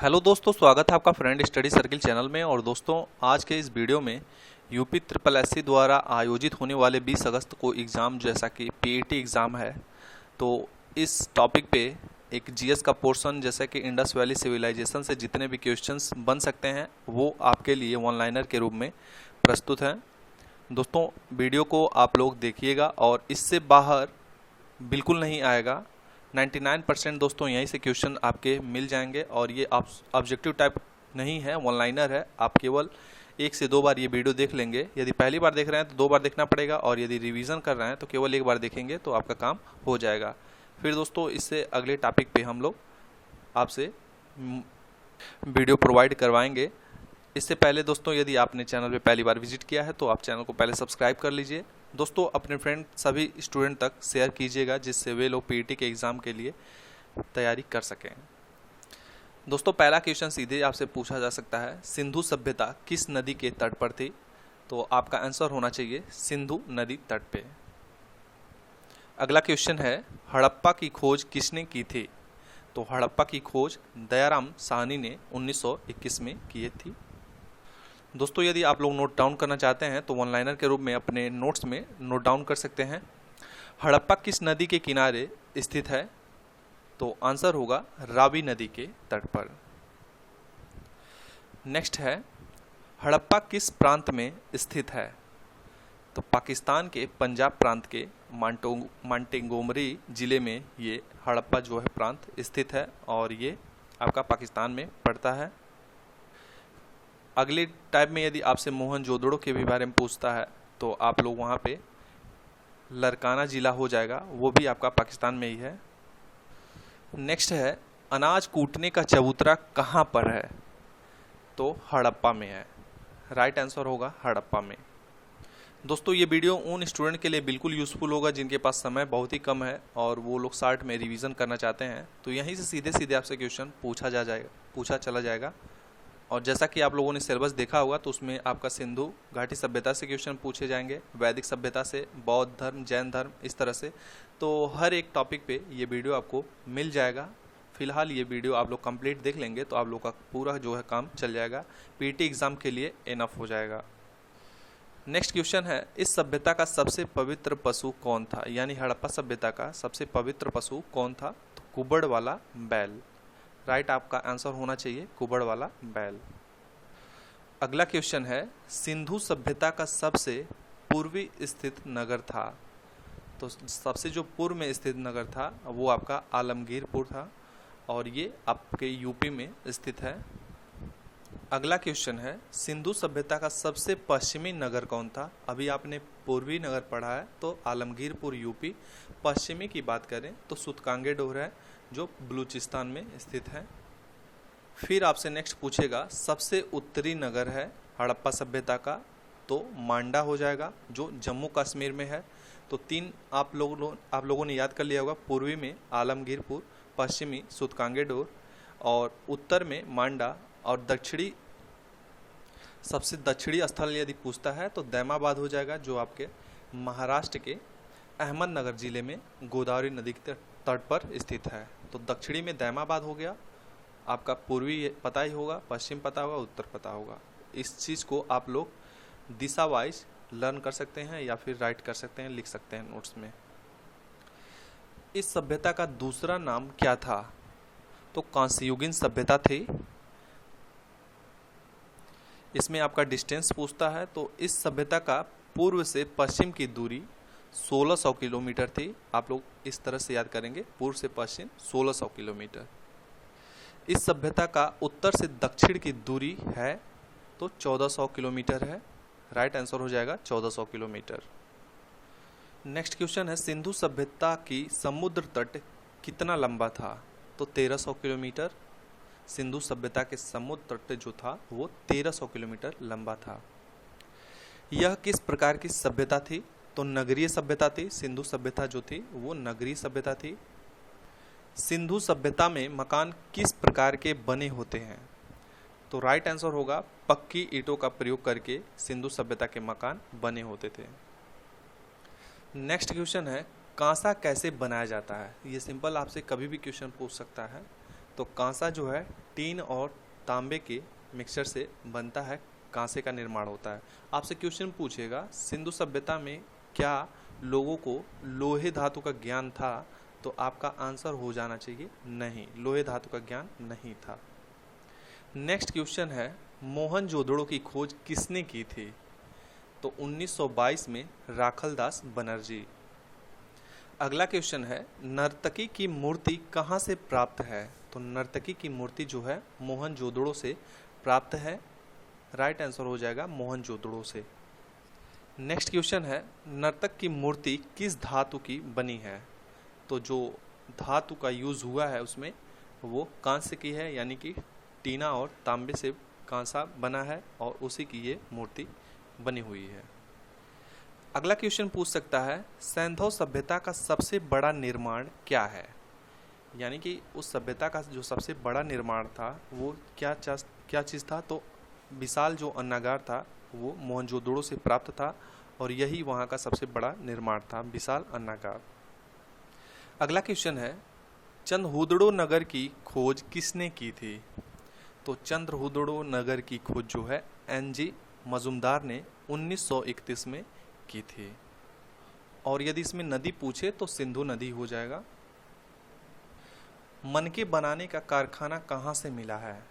Hello दोस्तों, स्वागत है आपका फ्रेंड स्टडी सर्किल चैनल में। और दोस्तों, आज के इस वीडियो में यूपी ट्रिपल एससी द्वारा आयोजित होने वाले 20 अगस्त को एग्ज़ाम, जैसा कि पीईटी एग्ज़ाम है, तो इस टॉपिक पे एक जीएस का पोर्शन जैसा कि इंडस वैली सिविलाइजेशन से जितने भी क्वेश्चंस बन सकते हैं वो आपके लिए वन लाइनर के रूप में प्रस्तुत हैं। दोस्तों, वीडियो को आप लोग देखिएगा और इससे बाहर बिल्कुल नहीं आएगा। 99% दोस्तों यहीं से क्वेश्चन आपके मिल जाएंगे और ये ऑब्जेक्टिव टाइप नहीं है, वन लाइनर है। आप केवल 1 से 2 बार ये वीडियो देख लेंगे। यदि पहली बार देख रहे हैं तो 2 बार देखना पड़ेगा, और यदि रिवीजन कर रहे हैं तो केवल 1 बार देखेंगे तो आपका काम हो जाएगा। फिर दोस्तों, इससे अगले टॉपिक पे हम लोग आपसे वीडियो प्रोवाइड करवाएंगे। इससे पहले दोस्तों, यदि आपने चैनल पे पहली बार विजिट किया है तो आप चैनल को पहले सब्सक्राइब कर लीजिए। दोस्तों, अपने फ्रेंड सभी स्टूडेंट तक शेयर कीजिएगा, जिससे वे लोग पीईटी के एग्ज़ाम के लिए तैयारी कर सकें। दोस्तों, पहला क्वेश्चन सीधे आपसे पूछा जा सकता है, सिंधु सभ्यता किस नदी के तट पर थी? तो आपका आंसर होना चाहिए सिंधु नदी तट पे। अगला क्वेश्चन है, हड़प्पा की खोज किसने की थी? तो हड़प्पा की खोज दयाराम साहनी ने 1921 में की थी। दोस्तों, यदि आप लोग नोट डाउन करना चाहते हैं तो वन लाइनर के रूप में अपने नोट्स में नोट डाउन कर सकते हैं। हड़प्पा किस नदी के किनारे स्थित है? तो आंसर होगा रावी नदी के तट पर। नेक्स्ट है, हड़प्पा किस प्रांत में स्थित है? तो पाकिस्तान के पंजाब प्रांत के मांटेगोमरी जिले में ये हड़प्पा जो है प्रांत स्थित है, और ये आपका पाकिस्तान में पड़ता है। अगले टाइप में यदि आपसे मोहनजोदड़ो के भी बारे में पूछता है तो आप लोग वहाँ पे लरकाना जिला हो जाएगा, वो भी आपका पाकिस्तान में ही है। नेक्स्ट है, अनाज कूटने का चबूतरा कहाँ पर है? तो हड़प्पा में है। राइट आंसर होगा हड़प्पा में। दोस्तों, ये वीडियो उन स्टूडेंट के लिए बिल्कुल यूज़फुल होगा जिनके पास समय बहुत ही कम है और वो लोग शार्ट में रिवीजन करना चाहते हैं। तो यहीं से सीधे सीधे आपसे क्वेश्चन पूछा चला जाएगा। और जैसा कि आप लोगों ने सिलेबस देखा होगा तो उसमें आपका सिंधु घाटी सभ्यता से क्वेश्चन पूछे जाएंगे, वैदिक सभ्यता से, बौद्ध धर्म, जैन धर्म, इस तरह से। तो हर एक टॉपिक पे ये वीडियो आपको मिल जाएगा। फिलहाल ये वीडियो आप लोग कंप्लीट देख लेंगे तो आप लोग का पूरा जो है काम चल जाएगा, पीटी एग्ज़ाम के लिए इनफ हो जाएगा। नेक्स्ट क्वेश्चन है, इस सभ्यता का सबसे पवित्र पशु कौन था? यानी हड़प्पा सभ्यता का सबसे पवित्र पशु कौन था? तो कुबड़ वाला बैल। राइट आपका आंसर होना चाहिए कुबड़ वाला बैल। अगला क्वेश्चन है, सिंधु सभ्यता का सबसे पूर्वी स्थित नगर था? तो सबसे जो पूर्व में स्थित नगर था वो आपका आलमगीरपुर था, और ये आपके यूपी में स्थित है। अगला क्वेश्चन है, सिंधु सभ्यता का सबसे पश्चिमी नगर कौन था? अभी आपने पूर्वी नगर पढ़ा है तो आलमगीरपुर यूपी। पश्चिमी की बात करें तो सुतकांगेडोर है जो बलूचिस्तान में स्थित है। फिर आपसे नेक्स्ट पूछेगा, सबसे उत्तरी नगर है हड़प्पा सभ्यता का? तो मांडा हो जाएगा जो जम्मू कश्मीर में है। तो 3 आप लोगों ने याद कर लिया होगा, पूर्वी में आलमगीरपुर, पश्चिमी सुतकांगेडोर, और उत्तर में मांडा, और सबसे दक्षिणी स्थल यदि पूछता है तो दैमाबाद हो जाएगा जो आपके महाराष्ट्र के अहमदनगर जिले में गोदावरी नदी के तट पर स्थित है। तो दक्षिणी में दैमाबाद हो गया। आपका पूर्वी पता ही होगा, पश्चिम पता होगा, उत्तर पता होगा। इस चीज़ को आप लोग दिशा वाइज लर्न कर सकते हैं या फिर राइट कर सकते हैं, लिख सकते हैं नोट्स में। इस सभ्यता का दूसरा नाम क्या था? तो कांस्ययुगीन सभ्यता थी। इसमें आपका डिस्टेंस पूछता है तो इस सभ्यता का पूर्व से पश्चिम की दूरी 1600 किलोमीटर थी। आप लोग इस तरह से याद करेंगे, पूर्व से पश्चिम 1600 किलोमीटर। इस सभ्यता का उत्तर से दक्षिण की दूरी है तो 1400 किलोमीटर है। राइट आंसर हो जाएगा 1400 किलोमीटर। नेक्स्ट क्वेश्चन है, सिंधु सभ्यता की समुद्र तट कितना लंबा था? तो 1300 किलोमीटर। सिंधु सभ्यता के समुद्र तट जो था वो 1300 किलोमीटर लंबा था। यह किस प्रकार की सभ्यता थी? तो नगरीय सभ्यता थी। सिंधु सभ्यता जो थी वो नगरीय सभ्यता थी। सिंधु सभ्यता में मकान किस प्रकार के बने होते हैं? तो राइट आंसर होगा पक्की ईंटों का प्रयोग करके सिंधु सभ्यता के मकान बने होते थे। नेक्स्ट क्वेश्चन है, कांसा कैसे बनाया जाता है? ये सिंपल आपसे कभी भी क्वेश्चन पूछ सकता है। तो कांसा जो है टीन और तांबे के मिक्सचर से बनता है, कांसे का निर्माण होता है। आपसे क्वेश्चन पूछेगा सिंधु सभ्यता में क्या लोगों को लोहे धातु का ज्ञान था, तो आपका आंसर हो जाना चाहिए नहीं, लोहे धातु का ज्ञान नहीं था। नेक्स्ट क्वेश्चन है मोहनजोदड़ो की खोज किसने की थी, तो 1922 में राखलदास बनर्जी। अगला क्वेश्चन है नर्तकी की मूर्ति कहाँ से प्राप्त है, तो नर्तकी की मूर्ति जो है मोहनजोदड़ो से प्राप्त है, राइट आंसर हो जाएगा मोहनजोदड़ो से। नेक्स्ट क्वेश्चन है नर्तक की मूर्ति किस धातु की बनी है, तो जो धातु का यूज़ हुआ है उसमें वो कांस्य की है, यानी कि टीना और तांबे से कांसा बना है और उसी की ये मूर्ति बनी हुई है। अगला क्वेश्चन पूछ सकता है सैंधव सभ्यता का सबसे बड़ा निर्माण क्या है, यानी कि उस सभ्यता का जो सबसे बड़ा निर्माण था वो क्या चीज़ था, तो विशाल जो अन्नागार था वो मोहनजोदड़ो से प्राप्त था और यही वहाँ का सबसे बड़ा निर्माण था, विशाल अन्नागार। अगला क्वेश्चन है चंद्रहुदड़ो नगर की खोज किसने की थी, तो चंद्रहुदड़ो नगर की खोज जो है एनजी मजुमदार ने 1931 में की थी। और यदि इसमें नदी पूछे तो सिंधु नदी हो जाएगा। मनके बनाने का कारखाना कहाँ से मिला है,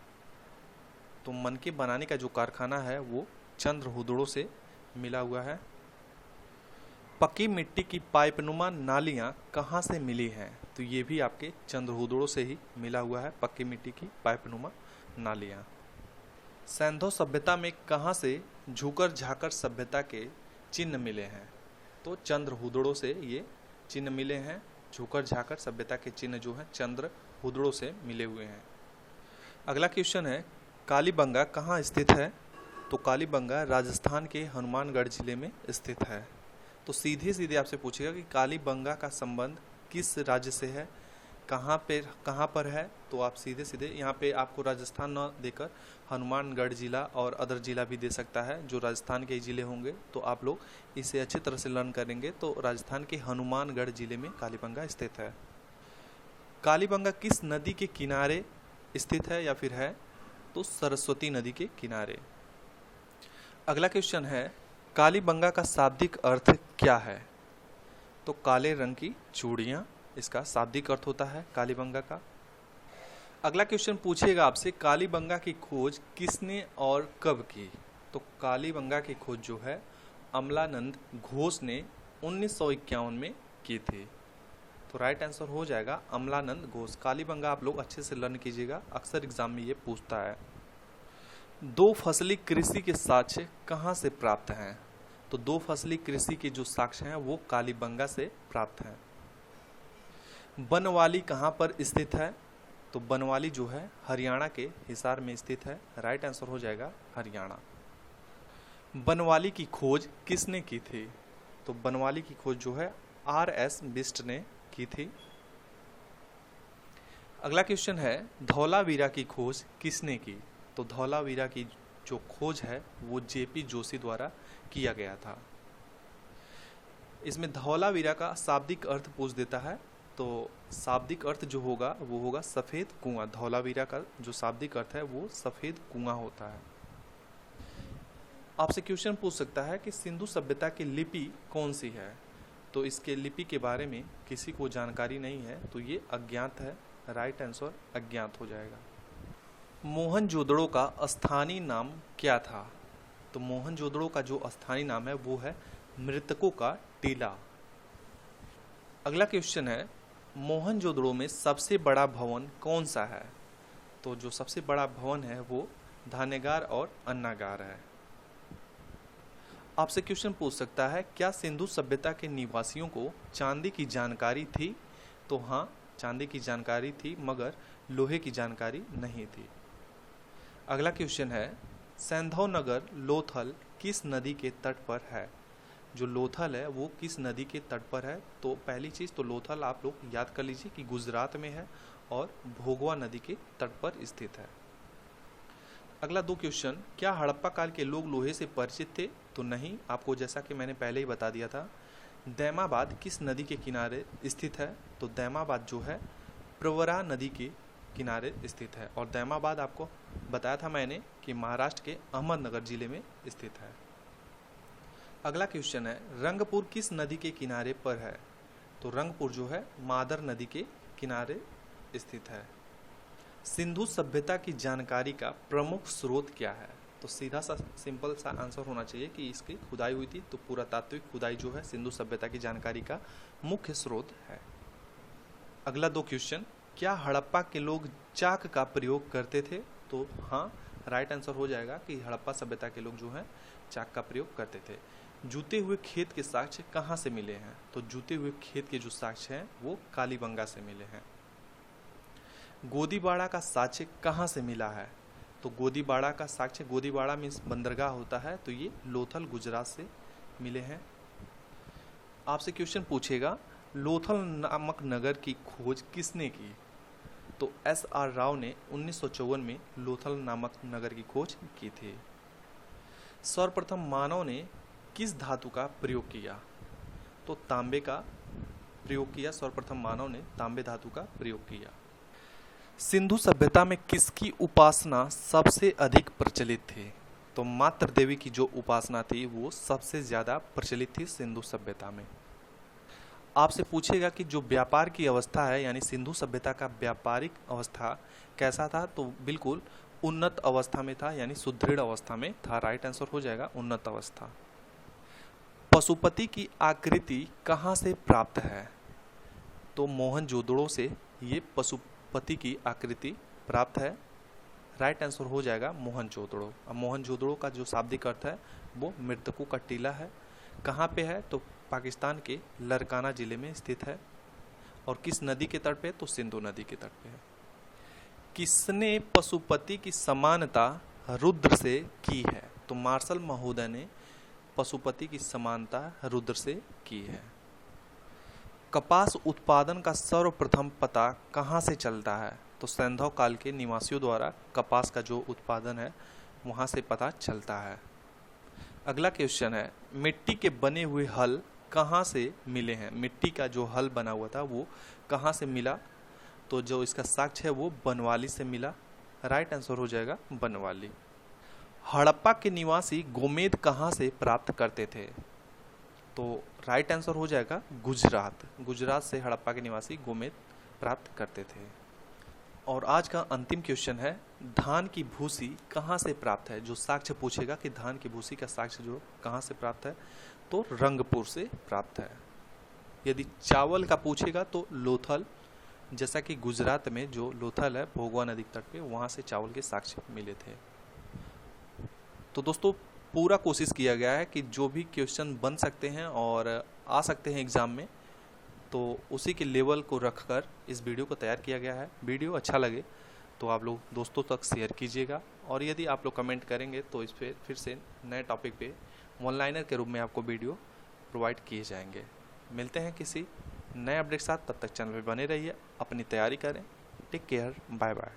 तो मनके बनाने का जो कारखाना है वो चंद्रहुदड़ो से मिला हुआ है। पक्की मिट्टी की पाइपनुमा नालियाँ कहाँ से मिली हैं, तो ये भी आपके चंद्रहुदड़ो से ही मिला हुआ है, पक्की मिट्टी की पाइपनुमा नालियाँ। सैंधव सभ्यता में कहाँ से झुकर झाकर सभ्यता के चिन्ह मिले हैं, तो चंद्रहुदड़ो से ये चिन्ह मिले हैं, झुकर झाकर सभ्यता के चिन्ह जो हैं चंद्रहुदड़ो से मिले हुए हैं। अगला क्वेश्चन है कालीबंगा कहाँ स्थित है, तो कालीबंगा राजस्थान के हनुमानगढ़ जिले में स्थित है। तो सीधे सीधे आपसे पूछेगा कि कालीबंगा का संबंध किस राज्य से है, कहाँ पर है, तो आप सीधे सीधे यहाँ पे आपको राजस्थान न देकर हनुमानगढ़ जिला और अदर जिला भी दे सकता है, जो राजस्थान के जिले होंगे तो आप लोग इसे अच्छी तरह से लर्न करेंगे। तो राजस्थान के हनुमानगढ़ जिले में कालीबंगा स्थित है। कालीबंगा किस नदी के किनारे स्थित है या फिर है, तो सरस्वती नदी के किनारे। अगला क्वेश्चन है कालीबंगा का शाब्दिक अर्थ क्या है, तो काले रंग की चूड़ियाँ इसका शाब्दिक अर्थ होता है कालीबंगा का। अगला क्वेश्चन पूछेगा आपसे कालीबंगा की खोज किसने और कब की, तो कालीबंगा की खोज जो है अमलानंद घोष ने 1951 में की थी, तो राइट आंसर हो जाएगा अमलानंद घोष। कालीबंगा आप लोग अच्छे से लर्न कीजिएगा, अक्सर एग्जाम में ये पूछता है। दो फसली कृषि के साक्ष्य कहाँ से प्राप्त हैं, तो दो फसली कृषि के जो साक्ष्य हैं वो कालीबंगा से प्राप्त हैं। बनवाली कहाँ पर स्थित है, तो बनवाली जो है हरियाणा के हिसार में स्थित है, राइट आंसर हो जाएगा हरियाणा। बनवाली की खोज किसने की थी, तो बनवाली की खोज जो है आर.एस. बिष्ट ने की थी। अगला क्वेश्चन है धौलावीरा की खोज किसने की, तो धौलावीरा की जो खोज है वो जे.पी. जोशी द्वारा किया गया था। इसमें धौलावीरा का शाब्दिक अर्थ पूछ देता है, तो शाब्दिक अर्थ जो होगा वो होगा सफ़ेद कुआं। धौलावीरा का जो शाब्दिक अर्थ है वो सफ़ेद कुआं होता है। आपसे क्वेश्चन पूछ सकता है कि सिंधु सभ्यता की लिपि कौन सी है, तो इसके लिपि के बारे में किसी को जानकारी नहीं है, तो ये अज्ञात है, राइट आंसर अज्ञात हो जाएगा। मोहनजोदड़ो का स्थानीय नाम क्या था, तो मोहनजोदड़ो का जो स्थानीय नाम है वो है मृतकों का टीला। अगला क्वेश्चन है मोहनजोदड़ो में सबसे बड़ा भवन कौन सा है, तो जो सबसे बड़ा भवन है वो धान्यागार और अन्नागार है। आपसे क्वेश्चन पूछ सकता है क्या सिंधु सभ्यता के निवासियों को चांदी की जानकारी थी, तो हाँ चांदी की जानकारी थी मगर लोहे की जानकारी नहीं थी। अगला क्वेश्चन है सैंधव नगर लोथल किस नदी के तट पर है, जो लोथल है वो किस नदी के तट पर है, तो पहली चीज़ तो लोथल आप लोग याद कर लीजिए कि गुजरात में है और भोगवा नदी के तट पर स्थित है। अगला दो क्वेश्चन क्या हड़प्पा काल के लोग लोहे से परिचित थे, तो नहीं, आपको जैसा कि मैंने पहले ही बता दिया था। दैमाबाद किस नदी के किनारे स्थित है, तो दैमाबाद जो है प्रवरा नदी के किनारे स्थित है। और दैमाबाद आपको बताया था मैंने कि महाराष्ट्र के अहमदनगर जिले में स्थित है। अगला क्वेश्चन है, रंगपुर किस नदी के किनारे पर है? तो रंगपुर जो है मादर नदी के किनारे स्थित है। सिंधु सभ्यता की जानकारी का प्रमुख स्रोत क्या है? तो सीधा सा सिंपल सा आंसर होना चाहिए कि इसकी खुदाई हुई थी, तो पुरातात्विक खुदाई जो है सिंधु सभ्यता की जानकारी का मुख्य स्रोत है। अगला 2 क्वेश्चन, क्या हड़प्पा के लोग चाक का प्रयोग करते थे? तो हाँ, राइट आंसर हो जाएगा कि हड़प्पा सभ्यता के लोग जो हैं चाक का प्रयोग करते थे। जूते हुए खेत के साक्ष्य कहाँ से मिले हैं? तो जूते हुए खेत के जो साक्ष्य हैं वो कालीबंगा से मिले हैं। गोदीबाड़ा का साक्ष्य कहाँ से मिला है? तो गोदीबाड़ा का साक्ष्य, गोदीबाड़ा में बंदरगाह होता है, तो ये लोथल गुजरात से मिले हैं। आपसे क्वेश्चन पूछेगा, लोथल नामक नगर की खोज किसने की? तो SR राव ने 1954 में लोथल नामक नगर की खोज की थी। सर्वप्रथम मानव ने किस धातु का प्रयोग किया? तो तांबे का प्रयोग किया। सर्वप्रथम मानव ने तांबे धातु का प्रयोग किया। सिंधु सभ्यता में किसकी उपासना सबसे अधिक प्रचलित थी? तो मातृ देवी की जो उपासना थी वो सबसे ज्यादा प्रचलित थी सिंधु सभ्यता में। आपसे पूछेगा कि जो व्यापार की अवस्था है, यानी सिंधु सभ्यता का व्यापारिक अवस्था कैसा था? तो बिल्कुल उन्नत अवस्था में था, यानी सुदृढ़ अवस्था में था। राइट आंसर हो जाएगा उन्नत अवस्था। पशुपति की आकृति कहाँ से प्राप्त है? तो मोहनजोदड़ो से ये पशुपति की आकृति प्राप्त है। राइट आंसर हो जाएगा मोहनजोदड़ो। अब मोहनजोदड़ो का जो शाब्दिक अर्थ है वो मृतकों का टीला है। कहाँ पे है? तो पाकिस्तान के लरकाना जिले में स्थित है। और किस नदी के तट पे? तो सिंधु नदी के तट पे है। किसने पशुपति की समानता रुद्र से की है? तो मार्शल महोदय ने पशुपति की समानता रुद्र से की है। कपास उत्पादन का सर्वप्रथम पता कहाँ से चलता है? तो सैंधव काल के निवासियों द्वारा कपास का जो उत्पादन है वहाँ से पता चलता है। अगला क्वेश्चन है, मिट्टी के बने हुए हल कहाँ से मिले हैं? मिट्टी का जो हल बना हुआ था वो कहाँ से मिला? तो जो इसका साक्ष्य है वो बनवाली से मिला। राइट आंसर हो जाएगा बनवाली। हड़प्पा के निवासी गोमेद कहाँ से प्राप्त करते थे? तो राइट आंसर हो जाएगा गुजरात। गुजरात से हड़प्पा के निवासी गोमेद प्राप्त करते थे। और आज का अंतिम क्वेश्चन है, धान की भूसी कहाँ से प्राप्त है? जो साक्ष्य पूछेगा कि धान की भूसी का साक्ष्य जो कहाँ से प्राप्त है, तो रंगपुर से प्राप्त है। यदि चावल का पूछेगा तो लोथल, जैसा कि गुजरात में जो लोथल है भोगवा नदी तट पे, वहाँ से चावल के साक्ष्य मिले थे। तो दोस्तों पूरा कोशिश किया गया है कि जो भी क्वेश्चन बन सकते हैं और आ सकते हैं एग्ज़ाम में, तो उसी के लेवल को रखकर इस वीडियो को तैयार किया गया है। वीडियो अच्छा लगे तो आप लोग दोस्तों तक शेयर कीजिएगा, और यदि आप लोग कमेंट करेंगे तो इस पर फिर से नए टॉपिक पे वन लाइनर के रूप में आपको वीडियो प्रोवाइड किए जाएंगे। मिलते हैं किसी नए अपडेट के साथ, तब तक चैनल पर बने रहिए, अपनी तैयारी करें। Take care, bye bye.